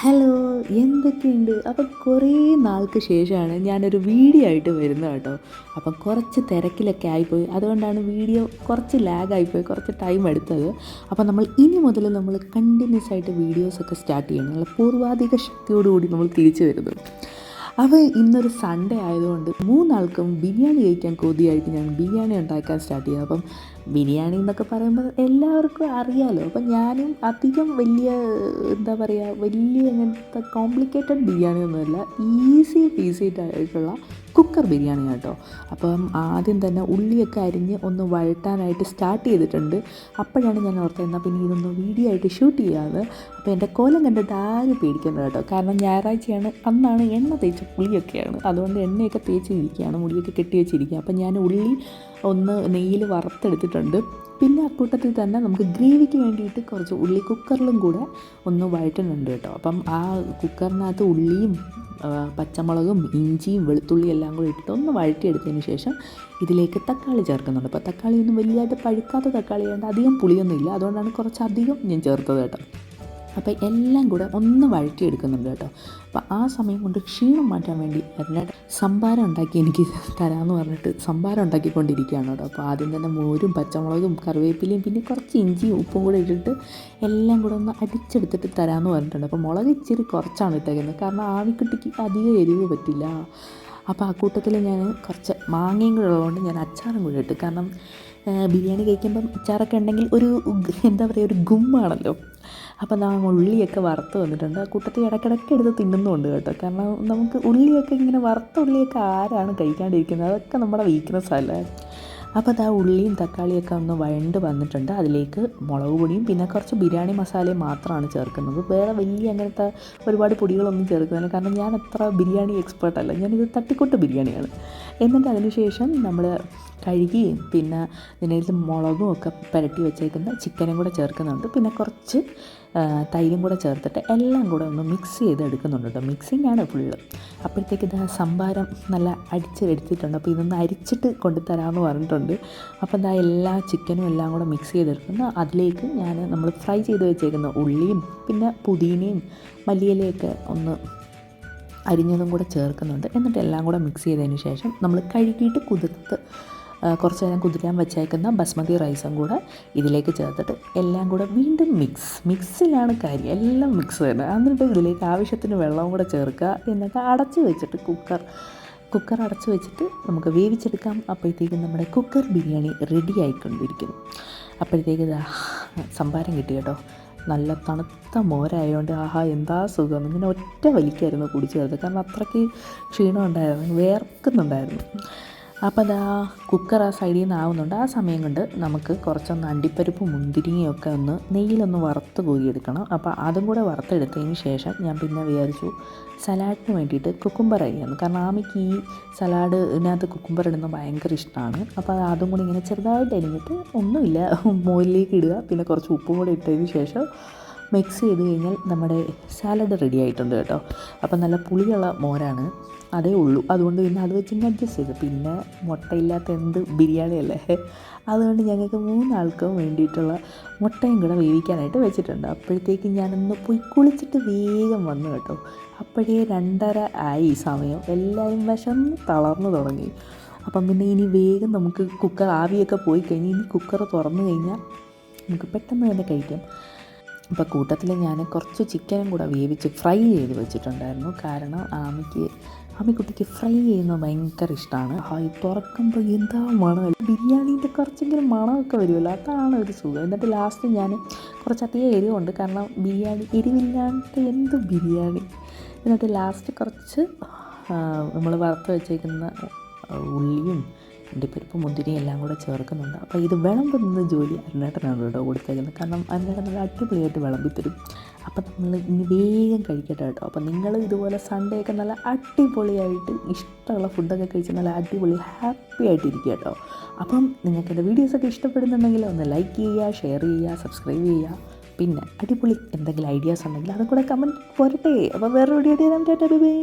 Hello, എന്തൊക്കെയുണ്ട്? അപ്പം കുറേ നാൾക്ക് ശേഷമാണ് ഞാനൊരു വീഡിയോ ആയിട്ട് വരുന്നത് കേട്ടോ. അപ്പം കുറച്ച് തിരക്കിലൊക്കെ ആയിപ്പോയി, അതുകൊണ്ടാണ് വീഡിയോ കുറച്ച് ലാഗായിപ്പോയി, കുറച്ച് ടൈം എടുത്തത്. അപ്പം ഇനി മുതൽ നമ്മൾ കണ്ടിന്യൂസ് ആയിട്ട് വീഡിയോസൊക്കെ സ്റ്റാർട്ട് ചെയ്യണം. നല്ല പൂർവാധിക ശക്തിയോടുകൂടി നമ്മൾ തിരിച്ചു വരുന്നത്. അപ്പോൾ ഇന്നൊരു സൺഡേ ആയതുകൊണ്ട് മൂന്നാൾക്കും ബിരിയാണി കഴിക്കാൻ കൊതിയായിട്ട് ഞാൻ ബിരിയാണി ഉണ്ടാക്കാൻ സ്റ്റാർട്ട് ചെയ്തു. അപ്പം ബിരിയാണി എന്നൊക്കെ പറയുമ്പോൾ എല്ലാവർക്കും അറിയാമല്ലോ. അപ്പം ഞാനും അധികം എന്താ പറയുക, വലിയ അങ്ങനത്തെ കോംപ്ലിക്കേറ്റഡ് ബിരിയാണി ഒന്നുമല്ല, ഈസി പീസിയായിട്ടുള്ള കുക്കർ ബിരിയാണി കേട്ടോ. അപ്പം ആദ്യം തന്നെ ഉള്ളിയൊക്കെ അരിഞ്ഞ് ഒന്ന് വഴട്ടാനായിട്ട് സ്റ്റാർട്ട് ചെയ്തിട്ടുണ്ട്. അപ്പോഴാണ് ഞാൻ ഓർത്തത് എന്നാൽ പിന്നെ ഇതൊന്ന് വീഡിയോ ആയിട്ട് ഷൂട്ട് ചെയ്യാമെന്ന്. അപ്പോൾ എൻ്റെ കോലം കണ്ടിട്ട് ആരും പേടിക്കുന്നത് കേട്ടോ, കാരണം ഞായറാഴ്ചയാണ്, അന്നാണ് എണ്ണ തേച്ച പുളിയൊക്കെയാണ്, അതുകൊണ്ട് എണ്ണയൊക്കെ തേച്ച് ഇരിക്കുകയാണ്, മുടിയൊക്കെ കെട്ടി വെച്ചിരിക്കുക. അപ്പം ഞാൻ ഉള്ളി ഒന്ന് നെയ്യിൽ വറുത്തെടുത്തിട്ടുണ്ട്. പിന്നെ അക്കൂട്ടത്തിൽ തന്നെ നമുക്ക് ഗ്രേവിക്ക് വേണ്ടിയിട്ട് കുറച്ച് ഉള്ളി കുക്കറിലും കൂടെ ഒന്ന് വഴറ്റുന്നുണ്ട് കേട്ടോ. അപ്പം ആ കുക്കറിനകത്ത് ഉള്ളിയും പച്ചമുളകും ഇഞ്ചിയും വെളുത്തുള്ളിയും എല്ലാം കൂടി ഇട്ടിട്ട് ഒന്ന് വഴറ്റിയെടുത്തതിന് ശേഷം ഇതിലേക്ക് തക്കാളി ചേർക്കുന്നുണ്ട്. അപ്പോൾ തക്കാളിയൊന്നും വലിയതായിട്ട് പഴുക്കാത്ത തക്കാളി ആയതുകൊണ്ട് അധികം പുളിയൊന്നും ഇല്ല, അതുകൊണ്ടാണ് കുറച്ചധികം ഞാൻ ചേർത്തത് കേട്ടോ. അപ്പോൾ എല്ലാം കൂടെ ഒന്ന് വഴറ്റിയെടുക്കുന്നുണ്ട് കേട്ടോ. അപ്പോൾ ആ സമയം കൊണ്ട് ക്ഷീണം മാറ്റാൻ വേണ്ടി അതിനായിട്ട് സംഭാരം ഉണ്ടാക്കി എനിക്ക് തരാമെന്ന് പറഞ്ഞിട്ട് സംഭാരം ഉണ്ടാക്കിക്കൊണ്ടിരിക്കുകയാണ് കേട്ടോ. അപ്പോൾ ആദ്യം തന്നെ മോരും പച്ചമുളകും കറിവേപ്പിലയും പിന്നെ കുറച്ച് ഇഞ്ചിയും ഉപ്പും കൂടെ ഇട്ടിട്ട് എല്ലാം കൂടെ ഒന്ന് അടിച്ചെടുത്തിട്ട് തരാമെന്ന് പറഞ്ഞിട്ടുണ്ട്. അപ്പോൾ മുളക് ഇച്ചിരി കുറച്ചാണ് ഇട്ടേക്കുന്നത്, കാരണം ആവിക്കുട്ടിക്ക് അധികം എരിവ് പറ്റില്ല. അപ്പോൾ ആ കൂട്ടത്തിൽ ഞാൻ കുറച്ച് മാങ്ങയും കൂടെ ഉള്ളതുകൊണ്ട് ഞാൻ അച്ചാറും കൂടെ ഇട്ട്, കാരണം ബിരിയാണി കഴിക്കുമ്പം അച്ചാറൊക്കെ ഉണ്ടെങ്കിൽ ഒരു എന്താ പറയുക, ഒരു ഗുമ്മാണല്ലോ. അപ്പം ഉള്ളിയൊക്കെ വറുത്ത് വന്നിട്ടുണ്ട്. ആ കൂട്ടത്തിൽ ഇടയ്ക്കിടയ്ക്ക് എടുത്ത് തിന്നുന്നുണ്ട് കേട്ടോ, കാരണം നമുക്ക് ഉള്ളിയൊക്കെ ഇങ്ങനെ വറുത്ത ഉള്ളിയൊക്കെ ആരാണ് കഴിക്കാണ്ടിരിക്കുന്നത്, അതൊക്കെ നമ്മുടെ വീക്ക്നെസ് അല്ലേ. അപ്പോൾ അത് ആ ഉള്ളിയും തക്കാളിയൊക്കെ ഒന്ന് വഴണ്ട് വന്നിട്ടുണ്ട്. അതിലേക്ക് മുളക് പൊടിയും പിന്നെ കുറച്ച് ബിരിയാണി മസാലയും മാത്രമാണ് ചേർക്കുന്നത്. വേറെ വലിയ അങ്ങനത്തെ ഒരുപാട് പൊടികളൊന്നും ചേർക്കുന്നില്ല, കാരണം ഞാൻ അത്ര ബിരിയാണി എക്സ്പേർട്ടല്ല, ഞാനിത് തട്ടിക്കൂട്ട് ബിരിയാണിയാണ്. എന്നിട്ട് അതിന് ശേഷം നമ്മൾ കഴുകി പിന്നെ ഇതിനകത്ത് മുളകും ഒക്കെ പുരട്ടി വെച്ചേക്കുന്ന ചിക്കനും കൂടെ ചേർക്കുന്നുണ്ട്. പിന്നെ കുറച്ച് തൈരും കൂടെ ചേർത്തിട്ട് എല്ലാം കൂടെ ഒന്ന് മിക്സ് ചെയ്ത് എടുക്കുന്നുണ്ട് കേട്ടോ. മിക്സിങ് ആണ് ഫുള്ള്. അപ്പോഴത്തേക്ക് ഇത് സംഭാരം നല്ല അടിച്ച് എടുത്തിട്ടുണ്ട്. അപ്പോൾ ഇതൊന്ന് അരിച്ചിട്ട് കൊണ്ടുതരാമെന്ന് പറഞ്ഞിട്ടുണ്ട്. അപ്പോൾ ഇതാ എല്ലാ ചിക്കനും എല്ലാം കൂടെ മിക്സ് ചെയ്തെടുക്കുന്നു. അതിലേക്ക് നമ്മൾ ഫ്രൈ ചെയ്ത് വെച്ചേക്കുന്ന ഉള്ളിയും പിന്നെ പുതിനയും മല്ലിയിലയൊക്കെ ഒന്ന് അരിഞ്ഞതും കൂടെ ചേർക്കുന്നുണ്ട്. എന്നിട്ട് എല്ലാം കൂടെ മിക്സ് ചെയ്തതിന് ശേഷം നമ്മൾ കഴുകിയിട്ട് കുറച്ച് നേരം കുതിരാൻ വെച്ചേക്കുന്ന ബസ്മതി റൈസും കൂടെ ഇതിലേക്ക് ചേർത്തിട്ട് എല്ലാം കൂടെ വീണ്ടും മിക്സിലാണ് കാര്യം, എല്ലാം മിക്സ് തന്നെ. എന്നിട്ട് ഇതിലേക്ക് ആവശ്യത്തിന് വെള്ളവും കൂടെ ചേർക്കുക. എന്നിട്ട് അടച്ച് വെച്ചിട്ട് കുക്കർ അടച്ച് വെച്ചിട്ട് നമുക്ക് വേവിച്ചെടുക്കാം. അപ്പോഴത്തേക്കും നമ്മുടെ കുക്കർ ബിരിയാണി റെഡി ആയിക്കൊണ്ടിരിക്കുന്നു. അപ്പോഴത്തേക്ക് സംഭാരം കിട്ടി കേട്ടോ. നല്ല തണുത്ത മോരായതുകൊണ്ട് എന്താ സുഖം, ഇങ്ങനെ ഒറ്റ വലിക്കായിരുന്നു കുടിച്ചു ചേർത്ത്, കാരണം അത്രയ്ക്ക് ക്ഷീണം ഉണ്ടായിരുന്നു, വേർക്കുന്നുണ്ടായിരുന്നു. അപ്പോൾ കുക്കർ ആ സൈഡിൽ നിന്ന് ആവുന്നുണ്ട്. ആ സമയം കൊണ്ട് നമുക്ക് കുറച്ചൊന്ന് അണ്ടിപ്പരിപ്പ് മുന്തിരിങ്ങയൊക്കെ ഒന്ന് നെയ്യിലൊന്ന് വറുത്ത് കോരിയെടുക്കണം. അപ്പോൾ അതും കൂടെ വറുത്തെടുത്തതിന് ശേഷം ഞാൻ പിന്നെ വിചാരിച്ചു സലാഡിന് വേണ്ടിയിട്ട് കുക്കുംബർ അരിയാന്ന്, കാരണം ആമിക്ക് ഈ സലാഡിനകത്ത് കുക്കുംബർ ഇടുന്നത് ഭയങ്കര ഇഷ്ടമാണ്. അപ്പോൾ അതും കൂടി ഇങ്ങനെ ചെറുതായിട്ട് അരിഞ്ഞിട്ട് ഒന്നുമില്ല മോരിലേക്ക് ഇടുക, പിന്നെ കുറച്ച് ഉപ്പും കൂടെ ഇട്ടതിന് ശേഷം മിക്സ് ചെയ്ത് കഴിഞ്ഞാൽ നമ്മുടെ സാലഡ് റെഡി ആയിട്ടുണ്ട് കേട്ടോ. അപ്പം നല്ല പുളിയുള്ള മോരാണ്, അതേ ഉള്ളൂ, അതുകൊണ്ട് പിന്നെ അത് വെച്ച് അഡ്ജസ്റ്റ് ചെയ്തു. പിന്നെ മുട്ടയില്ലാത്ത എന്ത് ബിരിയാണി അല്ലേ, അതുകൊണ്ട് ഞങ്ങൾക്ക് മൂന്നാൾക്കും വേണ്ടിയിട്ടുള്ള മുട്ടയും കൂടെ വേവിക്കാനായിട്ട് വെച്ചിട്ടുണ്ട്. അപ്പോഴത്തേക്ക് ഞാനൊന്ന് പോയി കുളിച്ചിട്ട് വേഗം വന്നു കേട്ടോ. അപ്പോഴേ 2:30 ആയി സമയം, എല്ലാവരും വിശന്ന് തളർന്നു തുടങ്ങി. അപ്പം പിന്നെ ഇനി വേഗം നമുക്ക് കുക്കർ ആവിയൊക്കെ പോയി കഴിഞ്ഞ് ഇനി കുക്കർ തുറന്നു കഴിഞ്ഞാൽ നമുക്ക് പെട്ടെന്ന് തന്നെ കഴിക്കാം. അപ്പോൾ കൂട്ടത്തിൽ ഞാൻ കുറച്ച് ചിക്കനും കൂടെ വേവിച്ച് ഫ്രൈ ചെയ്ത് വെച്ചിട്ടുണ്ടായിരുന്നു, കാരണം ആമിക്കുട്ടിക്ക് ഫ്രൈ ചെയ്യുന്നത് ഭയങ്കര ഇഷ്ടമാണ്. തുറക്കുമ്പോൾ എന്താ മണം, ബിരിയാണീൻ്റെ കുറച്ചെങ്കിലും മണമൊക്കെ വരുമല്ലോ, അതാണ് ഒരു സുഖം. എന്നിട്ട് ലാസ്റ്റ് ഞാൻ കുറച്ചധികം എരിവുണ്ട്, കാരണം ബിരിയാണി എരിവില്ലാത്ത എന്ത് ബിരിയാണി. എന്നിട്ട് ലാസ്റ്റ് കുറച്ച് നമ്മൾ വറുത്ത് വെച്ചേക്കുന്ന ഉള്ളിയും അണ്ടിപ്പരിപ്പ് മുന്തിരിയും എല്ലാം കൂടെ ചേർക്കുന്നുണ്ട്. അപ്പോൾ ഇത് വിളമ്പുന്ന ജോലി അരുണേട്ടനാണ് കേട്ടോ കൊടുത്തേക്കുന്നത്, കാരണം അരുണേട്ടൻ നല്ല അടിപൊളിയായിട്ട് വിളമ്പിത്തരും. അപ്പം നമ്മൾ ഇനി വേഗം കഴിക്കട്ടെ കേട്ടോ. അപ്പം നിങ്ങൾ ഇതുപോലെ സൺഡേ ഒക്കെ നല്ല അടിപൊളിയായിട്ട് ഇഷ്ടമുള്ള ഫുഡൊക്കെ കഴിച്ച് നല്ല അടിപൊളി ഹാപ്പി ആയിട്ടിരിക്കുക കേട്ടോ. അപ്പം നിങ്ങൾക്ക് എൻ്റെ വീഡിയോസൊക്കെ ഇഷ്ടപ്പെടുന്നുണ്ടെങ്കിൽ ഒന്ന് ലൈക്ക് ചെയ്യുക, ഷെയർ ചെയ്യുക, സബ്സ്ക്രൈബ് ചെയ്യുക. പിന്നെ അടിപൊളി എന്തെങ്കിലും ഐഡിയാസ് ഉണ്ടെങ്കിൽ അതും കൂടെ കമൻറ്റ് പോരട്ടെ. അപ്പോൾ വേറെ വീഡിയോ ബൈ.